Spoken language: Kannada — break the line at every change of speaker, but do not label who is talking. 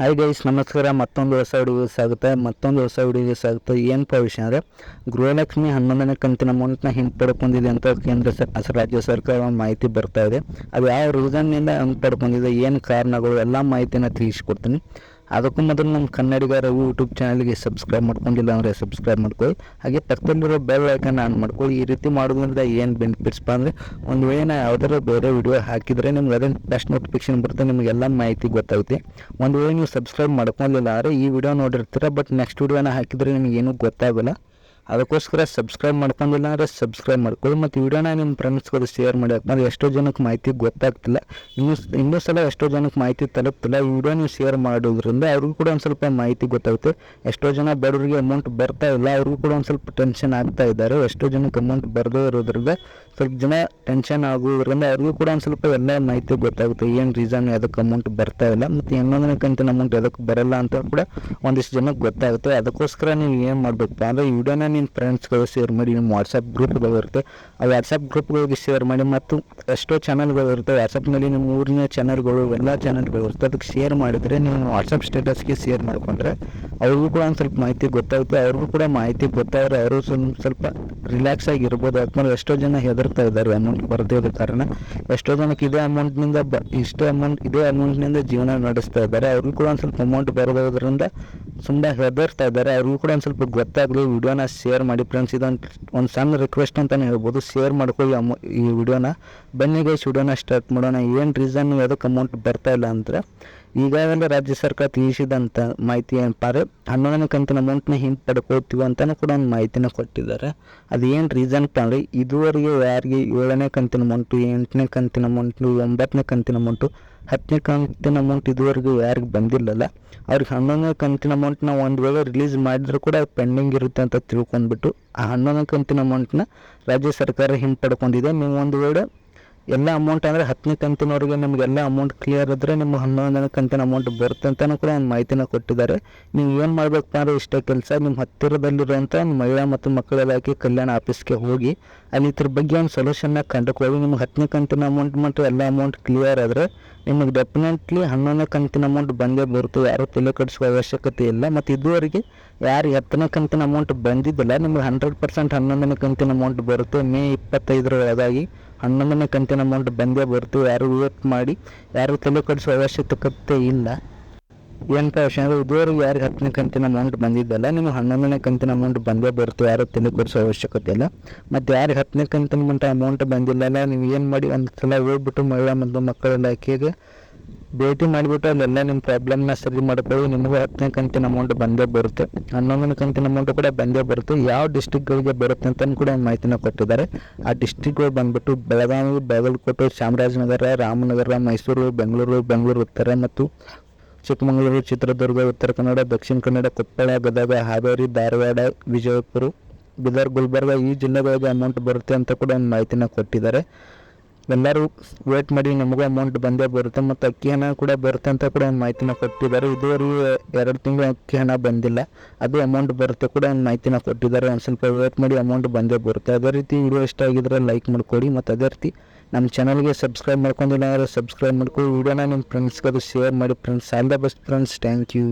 ಹಾಯ್ ಗೈಸ್, ನಮಸ್ಕಾರ. ಮತ್ತೊಂದು ಹೊಸ ವಿಡಿಯೋಗೆ ಸ್ವಾಗತ. ಏನಪ್ಪ ವಿಷಯ ಅಂದರೆ, ಗೃಹಲಕ್ಷ್ಮಿ 11ನೇ ಕಂತಿನ ಅಮೌಂಟ್ನ ಹಿಂಪಡ್ಕೊಂಡಿದೆ ಅಂತ ರಾಜ್ಯ ಸರ್ಕಾರ ಮಾಹಿತಿ ಬರ್ತಾ ಇದೆ. ಅದು ಯಾವ ರೀಸನ್ನಿಂದ ಹಿಂಪಡ್ಕೊಂಡಿದೆ, ಏನು ಕಾರಣಗಳು, ಎಲ್ಲ ಮಾಹಿತಿನ ತಿಳಿಸ್ಕೊಡ್ತೀನಿ. ಅದಕ್ಕೂ ಮೊದಲು ನಮ್ಮ ಕನ್ನಡಿಗರ ಯೂಟ್ಯೂಬ್ ಚಾನಲ್ಗೆ ಸಬ್ಸ್ಕ್ರೈಬ್ ಮಾಡ್ಕೊಂಡಿಲ್ಲ ಅಂದರೆ ಸಬ್ಸ್ಕ್ರೈಬ್ ಮಾಡ್ಕೊಳ್ಳಿ. ಹಾಗೆ ಪಕ್ಕದಲ್ಲಿರೋ ಬೆಲ್ ಐಕನ್ ಆನ್ ಮಾಡ್ಕೊಳ್ಳಿ. ಈ ರೀತಿ ಮಾಡೋದ್ರಿಂದ ಏನು ಬೆನಿಫಿಟ್ಸ್ಪ ಅಂದರೆ, ಒಂದು ವೇಳೆ ನಾ ಯಾವುದಾದ್ರು ಬೇರೆ ವಿಡಿಯೋ ಹಾಕಿದರೆ ನಿಮ್ಗೆ ಅದನ್ನು ಫಸ್ಟ್ ನೋಟಿಫಿಕೇಶನ್ ಬರುತ್ತೆ, ನಿಮಗೆಲ್ಲ ಮಾಹಿತಿ ಗೊತ್ತಾಗುತ್ತೆ. ಒಂದು ವೇಳೆ ನೀವು ಸಬ್ಸ್ಕ್ರೈಬ್ ಮಾಡ್ಕೊಂಡಿಲ್ಲ ಅಂದರೆ ಈ ವಿಡಿಯೋ ನೋಡಿರ್ತೀರ, ಬಟ್ ನೆಕ್ಸ್ಟ್ ವಿಡಿಯೋನ ಹಾಕಿದರೆ ನಿಮಗೇನು ಗೊತ್ತಾಗಲ್ಲ. ಅದಕ್ಕೋಸ್ಕರ ಸಬ್ಸ್ಕ್ರೈಬ್ ಮಾಡ್ಕೊಂಡಿಲ್ಲ ಅಂದರೆ ಸಬ್ಸ್ಕ್ರೈಬ್ ಮಾಡ್ಕೊಳ್ಳಿ. ಮತ್ತು ವಿಡಿಯೋನ ನಿಮ್ಮ ಫ್ರೆಂಡ್ಸ್ಗಳು ಶೇರ್ ಮಾಡಿ. ಯಾಕಂದರೆ ಎಷ್ಟೋ ಜನಕ್ಕೆ ಮಾಹಿತಿ ಗೊತ್ತಾಗ್ತಿಲ್ಲ, ಇನ್ನೂ ಸಲ ಎಷ್ಟೋ ಜನಕ್ಕೆ ಮಾಹಿತಿ ತಲುಪ್ತಿಲ್ಲ. ಈ ವಿಡಿಯೋ ನೀವು ಶೇರ್ ಮಾಡೋದ್ರಿಂದ ಅವ್ರಿಗೂ ಕೂಡ ಒಂದು ಸ್ವಲ್ಪ ಮಾಹಿತಿ ಗೊತ್ತಾಗುತ್ತೆ. ಎಷ್ಟೋ ಜನ ಬಡವರಿಗೆ ಅಮೌಂಟ್ ಬರ್ತಾ ಇಲ್ಲ, ಅವ್ರಿಗೂ ಕೂಡ ಒಂದು ಸ್ವಲ್ಪ ಟೆನ್ಷನ್ ಆಗ್ತಾ ಇದ್ದಾರೆ. ಎಷ್ಟೋ ಜನಕ್ಕೆ ಅಮೌಂಟ್ ಬರದೇ ಇರೋದ್ರಿಂದ ಸ್ವಲ್ಪ ಜನ ಟೆನ್ಷನ್ ಆಗೋದ್ರಿಂದ ಅವ್ರಿಗೂ ಕೂಡ ಒಂದು ಸ್ವಲ್ಪ ಎಲ್ಲ ಮಾಹಿತಿ ಗೊತ್ತಾಗುತ್ತೆ. ಏನು ರೀಸನ್ ಅದಕ್ಕೆ ಅಮೌಂಟ್ ಬರ್ತಾ ಇಲ್ಲ, ಮತ್ತು 11ನೇ ಕಂತಿನ ಅಮೌಂಟ್ ಅದಕ್ಕೆ ಬರಲ್ಲ ಅಂತ ಕೂಡ ಒಂದಿಷ್ಟು ಜನಕ್ಕೆ ಗೊತ್ತಾಗುತ್ತೆ. ಅದಕ್ಕೋಸ್ಕರ ನೀವು ಏನು ಮಾಡಬೇಕು ಅಂದರೆ, ಈ ವಿಡಿಯೋನ ನಿಮ್ಮ ಫ್ರೆಂಡ್ಸ್ಗಳು ಶೇರ್ ಮಾಡಿ. ನಿಮ್ಮ ವಾಟ್ಸಪ್ ಗ್ರೂಪ್ಗಳು ಇರುತ್ತೆ, ಆ ವಾಟ್ಸಪ್ ಗ್ರೂಪ್ಗಳಿಗೆ ಶೇರ್ ಮಾಡಿ. ಮತ್ತು ಎಷ್ಟೋ ಚಾನಲ್ಗಳು ಇರುತ್ತೆ ವಾಟ್ಸಪ್ನಲ್ಲಿ, ನಿಮ್ಮ ಊರಿನ ಚಾನಲ್ಗಳು, ಎಲ್ಲ ಚಾನಲ್ಗಳು ಇರುತ್ತೆ, ಅದಕ್ಕೆ ಶೇರ್ ಮಾಡಿದರೆ ನೀವು ವಾಟ್ಸಪ್ ಸ್ಟೇಟಸ್ಗೆ ಶೇರ್ ಮಾಡಿಕೊಂಡ್ರೆ ಅವ್ರಿಗೂ ಕೂಡ ಒಂದು ಸ್ವಲ್ಪ ಮಾಹಿತಿ ಗೊತ್ತಾಗುತ್ತೆ. ಅವ್ರಿಗೂ ಕೂಡ ಮಾಹಿತಿ ಗೊತ್ತಾದರೆ ಅವರು ಸ್ವಲ್ಪ ರಿಲ್ಯಾಕ್ಸ್ ಆಗಿರ್ಬೋದು. ಯಾಕಂದರೆ ಎಷ್ಟೋ ಜನ ಹೆದರ್ತಾ ಇದ್ದಾರೆ ಅಮೌಂಟ್ ಬರದೇ ಇರೋ ಕಾರಣ. ಎಷ್ಟೋ ಜನಕ್ಕೆ ಇದೇ ಅಮೌಂಟ್ನಿಂದ ಜೀವನ ನಡೆಸ್ತಾ ಇದ್ದಾರೆ. ಅವ್ರಿಗೂ ಕೂಡ ಒಂದು ಸ್ವಲ್ಪ ಅಮೌಂಟ್ ಬರೋದ್ರಿಂದ ಸುಮ್ಮನೆ ಹೆದರ್ತಾ ಇದ್ದಾರೆ. ಅವ್ರಿಗೂ ಕೂಡ ಒಂದು ಸ್ವಲ್ಪ ಗೊತ್ತಾಗಲಿ. ವಿಡಿಯೋನ ಶೇರ್ ಮಾಡಿ ಫ್ರೆಂಡ್ಸ್. ಒಂದು ಸಣ್ಣ ರಿಕ್ವೆಸ್ಟ್ ಅಂತಲೇ ಹೇಳ್ಬೋದು, ಶೇರ್ ಮಾಡ್ಕೊಳ್ಳಿ ಈ ವಿಡಿಯೋನ. ಬನ್ನಿ ಗೈಸ್, ವಿಡಿಯೋನ ಸ್ಟಾರ್ಟ್ ಮಾಡೋಣ. ಏನು ರೀಸನ್ ಅದಕ್ಕೆ ಅಮೌಂಟ್ ಬರ್ತಾ ಇಲ್ಲ ಅಂದರೆ, ಈಗಾಗಲೇ ರಾಜ್ಯ ಸರ್ಕಾರ ತಿಳಿಸಿದಂಥ ಮಾಹಿತಿ ಏನಪ್ಪ ಅಂದರೆ, 11ನೇ ಕಂತಿನ ಅಮೌಂಟ್ನ ಹಿಂಪಡ್ಕೊಳ್ತೀವಿ ಅಂತಲೂ ಕೂಡ ಒಂದು ಮಾಹಿತಿನ ಕೊಟ್ಟಿದ್ದಾರೆ. ಅದು ಏನು ರೀಸನ್ಪ್ಪ ಅಂದರೆ, ಇದುವರೆಗೆ ಯಾರಿಗೆ 7ನೇ ಕಂತಿನ ಅಮೌಂಟು, 8ನೇ ಕಂತಿನ ಅಮೌಂಟು, 9ನೇ ಕಂತಿನ ಅಮೌಂಟು, 10ನೇ ಕಂತಿನ ಅಮೌಂಟ್ ಇದುವರೆಗೂ ಯಾರಿಗೆ ಬಂದಿಲ್ಲಲ್ಲ, ಅವ್ರಿಗೆ 11ನೇ ಕಂತಿನ ಅಮೌಂಟ್ನ ಒಂದು ವೇಳೆ ರಿಲೀಸ್ ಮಾಡಿದರೂ ಕೂಡ ಪೆಂಡಿಂಗ್ ಇರುತ್ತೆ ಅಂತ ತಿಳ್ಕೊಂಡ್ಬಿಟ್ಟು ಆ 11ನೇ ಕಂತಿನ ಅಮೌಂಟ್ನ ರಾಜ್ಯ ಸರ್ಕಾರ ಹಿಂಪಡ್ಕೊಂಡಿದೆ. ನೀವು ಒಂದು ವೇಳೆ ಎಲ್ಲ ಅಮೌಂಟ್ ಅಂದರೆ 10ನೇ ಕಂತಿನವರೆಗೆ ನಿಮಗೆಲ್ಲ ಅಮೌಂಟ್ ಕ್ಲಿಯರ್ ಇದ್ದರೆ ನಿಮ್ಮ 11ನೇ ಕಂತಿನ ಅಮೌಂಟ್ ಬರುತ್ತೆ ಅಂತಲೂ ಕೂಡ ಒಂದು ಮಾಹಿತಿನ ಕೊಟ್ಟಿದ್ದಾರೆ. ನೀವು ಏನು ಮಾಡಬೇಕಪ್ಪ ಅಂದರೆ ಇಷ್ಟೇ ಕೆಲಸ, ನಿಮ್ಮ ಹತ್ತಿರದಲ್ಲಿರೋಂಥ ಮಹಿಳಾ ಮತ್ತು ಮಕ್ಕಳ ಇಲಾಖೆ ಕಲ್ಯಾಣ ಆಫೀಸ್ಗೆ ಹೋಗಿ ಅಲ್ಲಿ ಇದ್ರ ಬಗ್ಗೆ ಒಂದು ಸೊಲ್ಯೂಷನ್ನ ಕಂಡುಕೊಳ್ಳಿ. ನಿಮ್ಗೆ 10ನೇ ಕಂತಿನ ಅಮೌಂಟ್ ಮತ್ತು ಎಲ್ಲ ಅಮೌಂಟ್ ಕ್ಲಿಯರ್ ಆದರೆ ನಿಮಗೆ ಡೆಫಿನೆಟ್ಲಿ 11ನೇ ಕಂತಿನ ಅಮೌಂಟ್ ಬಂದೇ ಬರುತ್ತೆ. ಯಾರೂ ತಲೆ ಕೆಡಿಸುವ ಅವಶ್ಯಕತೆ ಇಲ್ಲ. ಮತ್ತು ಇದುವರೆಗೆ ಯಾರು 10ನೇ ಕಂತಿನ ಅಮೌಂಟ್ ಬಂದಿದ್ದಿಲ್ಲ, ನಿಮಗೆ 100% 11ನೇ ಕಂತಿನ ಅಮೌಂಟ್ ಬರುತ್ತೆ. ಮೇ 25 11ನೇ ಕಂತಿನ ಅಮೌಂಟ್ ಬಂದೇ ಬರುತ್ತೆ. ಯಾರು ವೇಟ್ ಮಾಡಿ, ಯಾರು ತಲೆ ಕೆಡಿಸುವ ಅವಶ್ಯಕತೆ ಇಲ್ಲ. ಏನಂತ ವಿಷಯ ಅಂದರೆ, ಇದುವರೆಗೂ ಯಾರಿಗೆ 10ನೇ ಕಂತಿನ ಅಮೌಂಟ್ ಬಂದಿದ್ದಲ್ಲ, ನಿಮಗೆ 11ನೇ ಕಂತಿನ ಅಮೌಂಟ್ ಬಂದೇ ಬರುತ್ತೆ. ಯಾರು ತಲೆ ಕೆಡಿಸೋ ಅವಶ್ಯಕತೆ ಇಲ್ಲ. ಮತ್ತು ಯಾರಿಗೆ 10ನೇ ಕಂತಿನ ಅಮೌಂಟ್ ಬಂದಿಲ್ಲಲ್ಲ, ನೀವು ಏನು ಮಾಡಿ, ಒಂದು ಸಲ ಹೋಗ್ಬಿಟ್ಟು ಮಹಿಳಾ ಮತ್ತು ಮಕ್ಕಳ ಇಲಾಖೆಗೆ ಭೇಟಿ ಮಾಡಿಬಿಟ್ಟು ಅಲ್ಲೆಲ್ಲ ನಿಮ್ಮ ಪ್ರಾಬ್ಲಮ್ನ ಸರಿ ಮಾಡ್ಕೊಳ್ಳಿ. ನಿಮಗೆ 10ನೇ ಕಂತಿನ ಅಮೌಂಟ್ ಬಂದೇ ಬರುತ್ತೆ. 11ನೇ ಕಂತಿನ ಅಮೌಂಟ್ ಕೂಡ ಬಂದೇ ಬರುತ್ತೆ. ಯಾವ ಡಿಸ್ಟಿಕ್ಗಳಿಗೆ ಬರುತ್ತೆ ಅಂತಲೂ ಕೂಡ ಮಾಹಿತಿನ ಕೊಟ್ಟಿದ್ದಾರೆ. ಆ ಡಿಸ್ಟಿಕ್ಗಳು ಬಂದುಬಿಟ್ಟು ಬೆಳಗಾವಿ, ಬಾಗಲಕೋಟೆ, ಚಾಮರಾಜನಗರ, ರಾಮನಗರ, ಮೈಸೂರು, ಬೆಂಗಳೂರು ಉತ್ತರ ಮತ್ತು ಚಿಕ್ಕಮಗಳೂರು, ಚಿತ್ರದುರ್ಗ, ಉತ್ತರ ಕನ್ನಡ, ದಕ್ಷಿಣ ಕನ್ನಡ, ಕೊಪ್ಪಳ, ಗದಗ, ಹಾವೇರಿ, ಧಾರವಾಡ, ವಿಜಯಪುರ, ಬೀದರ್, ಗುಲ್ಬರ್ಗ ಈ ಜಿಲ್ಲೆಗಳಿಗೆ ಅಮೌಂಟ್ ಬರುತ್ತೆ ಅಂತ ಕೂಡ ಒಂದು ಮಾಹಿತಿನ ಕೊಟ್ಟಿದ್ದಾರೆ. ಎಲ್ಲರೂ ವೇಟ್ ಮಾಡಿ, ನಮಗೂ ಅಮೌಂಟ್ ಬಂದೇ ಬರುತ್ತೆ. ಮತ್ತು ಅಕ್ಕಿ ಹಣ ಕೂಡ ಬರುತ್ತೆ ಅಂತ ಕೂಡ ಒಂದು ಮಾಹಿತಿನ ಕೊಟ್ಟಿದ್ದಾರೆ. ಇದುವರೆಗೂ 2 ತಿಂಗಳು ಅಕ್ಕಿ ಹಣ ಬಂದಿಲ್ಲ, ಅದು ಅಮೌಂಟ್ ಬರುತ್ತೆ ಕೂಡ ಒಂದು ಮಾಹಿತಿನ ಕೊಟ್ಟಿದ್ದಾರೆ. ಒಂದು ಸ್ವಲ್ಪ ವೇಟ್ ಮಾಡಿ, ಅಮೌಂಟ್ ಬಂದೇ ಬರುತ್ತೆ. ಅದೇ ರೀತಿ ವಿಡಿಯೋ ಇಷ್ಟ ಆಗಿದ್ರೆ ಲೈಕ್ ಮಾಡ್ಕೊಡಿ. ಮತ್ತು ಅದೇ ರೀತಿ ನಮ್ಮ ಚಾನಲ್ಗೆ ಸಬ್ಸ್ಕ್ರೈಬ್ ಮಾಡ್ಕೊಂಡಿಲ್ಲ ಅಂದರೆ ಸಬ್ಸ್ಕ್ರೈಬ್ ಮಾಡ್ಕೊಳ್ಳಿ. ವಿಡಿಯೋನ ನಿಮ್ಮ ಫ್ರೆಂಡ್ಸ್ಗೆ ಶೇರ್ ಮಾಡಿ friends. All the best friends. Thank you.